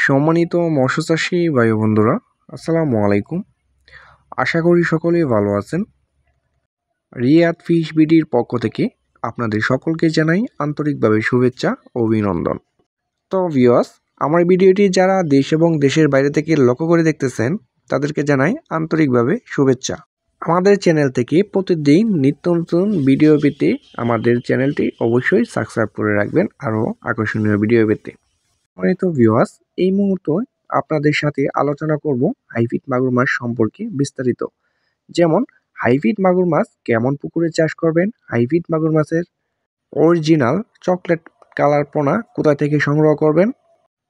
সম্মানিত মৎস্যচাষী ভাই বন্ধুরা, আসসালামু আলাইকুম। আশা করি সকলেই ভালো আছেন। রিয়াদ ফিশ বিডির পক্ষ থেকে আপনাদের সকলকে জানাই আন্তরিকভাবে শুভেচ্ছা ও অভিনন্দন। তো ভিউয়ার্স, আমার ভিডিওটি যারা দেশ এবং দেশের বাইরে থেকে লক্ষ্য করে দেখতেছেন তাদেরকে জানাই আন্তরিকভাবে শুভেচ্ছা। আমাদের চ্যানেল থেকে প্রতিদিন নিত্য নতুন ভিডিও পেতে আমাদের চ্যানেলটি অবশ্যই সাবস্ক্রাইব করে রাখবেন আরও আকর্ষণীয় ভিডিও পেতে। তো ভিউয়ার্স, এই মুহূর্তে আপনাদের সাথে আলোচনা করব হাইব্রিড মাগুর মাছ সম্পর্কে বিস্তারিত। যেমন হাইব্রিড মাগুর মাছ কেমন পুকুরে চাষ করবেন, হাইব্রিড মাগুর মাছের অরিজিনাল চকলেট কালার পোনা কোথা থেকে সংগ্রহ করবেন,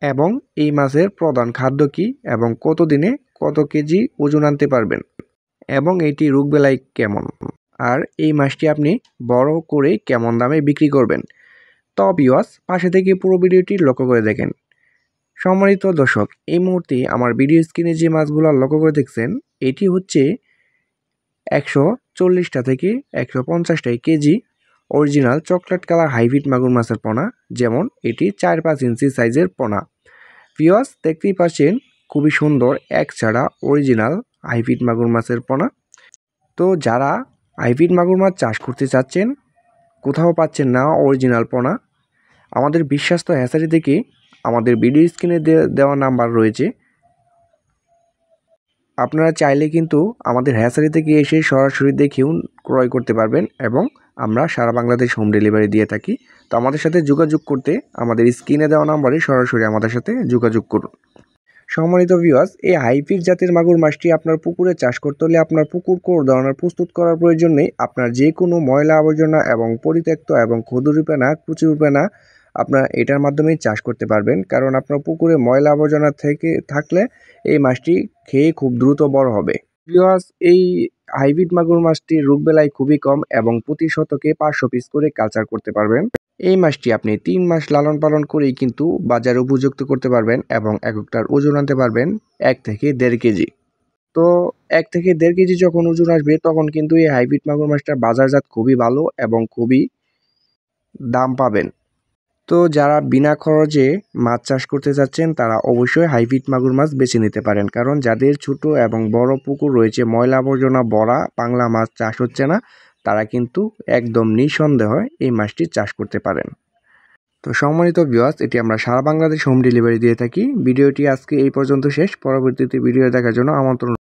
এবং এই মাছের প্রধান খাদ্য কী এবং কতদিনে কত কেজি ওজন আনতে পারবেন, এবং এটি রোগবেলায় কেমন, আর এই মাছটি আপনি বড় করে কেমন দামে বিক্রি করবেন। তো ভিউয়ার্স, পাশে থেকে পুরো ভিডিওটি লক্ষ্য করে দেখেন। সম্মানিত দর্শক, এই মুহূর্তে আমার ভিডিও স্ক্রিনে যে মাছগুলো লক্ষ্য করে দেখছেন এটি হচ্ছে 140টা থেকে 150টা কেজি অরিজিনাল চকলেট কালার হাইব্রিড মাগুর মাছের পোনা। যেমন এটি 4-5 ইঞ্চি সাইজের পোনা। ভিউয়ার্স, দেখতেই পাচ্ছেন খুবই সুন্দর এক ছাড়া অরিজিনাল হাইব্রিড মাগুর মাছের পোনা। তো যারা হাইব্রিড মাগুর মাছ চাষ করতে চাচ্ছেন, কোথাও পাচ্ছেন না অরিজিনাল পোনা, আমাদের বিশ্বস্ত হ্যাচারি থেকে আমাদের ভিডিও স্ক্রিনে দেওয়া নাম্বার রয়েছে, আপনারা চাইলে কিন্তু আমাদের হ্যাচারি থেকে এসে সরাসরি দেখেও ক্রয় করতে পারবেন, এবং আমরা সারা বাংলাদেশ হোম ডেলিভারি দিয়ে থাকি। তো আমাদের সাথে যোগাযোগ করতে আমাদের স্ক্রিনে দেওয়া নাম্বারে সরাসরি আমাদের সাথে যোগাযোগ করুন। সম্মানিত ভিউয়ার্স, এই হাইব্রিড জাতের মাগুর মাছটি আপনার পুকুরে চাষ করতে হলে আপনার পুকুর কোর ধরনের প্রস্তুত করার প্রয়োজন নেই। আপনার যে কোনো ময়লা আবর্জনা এবং পরিত্যক্ত এবং ক্ষুদ্ররূপেনা কুচুরূপেনা আপনার এটার মাধ্যমেই চাষ করতে পারবেন, কারণ আপনার পুকুরে ময়লা আবর্জনা থেকে থাকলে এই মাছটি খেয়ে খুব দ্রুত বড় হবে। ভিউয়ার্স, এই হাইব্রিড মাগুর মাছটির রোগবেলায় খুবই কম এবং প্রতি শতকে 500 পিস করে কালচার করতে পারবেন। এই মাছটি আপনি 3 মাস লালন পালন করেই কিন্তু বাজারে উপযুক্ত করতে পারবেন, এবং একটার ওজন আনতে পারবেন 1 থেকে 1.5 কেজি। তো 1 থেকে 1.5 কেজি যখন ওজন আসবে তখন কিন্তু এই হাইব্রিড মাগুর মাছটার বাজারজাত খুবই ভালো এবং খুবই দাম পাবেন। তো যারা বিনা খরচে মাছ চাষ করতে যাচ্ছেন তারা অবশ্যই হাইব্রিড মাগুর মাছ বেছে নিতে পারেন, কারণ যাদের ছোট এবং বড় পুকুর রয়েছে, ময়লা আবর্জনা ভরা বাংলা মাছ চাষ হচ্ছে না, তারা কিন্তু একদম নিঃসন্দেহে এই মাছটি চাষ করতে পারেন। তো সম্মানিত ভিউয়ার্স, এটি আমরা সারা বাংলাদেশ হোম ডেলিভারি দিয়ে থাকি। ভিডিওটি আজকে এই পর্যন্ত শেষ। পরবর্তীতে ভিডিও দেখার জন্য আমন্ত্রণ।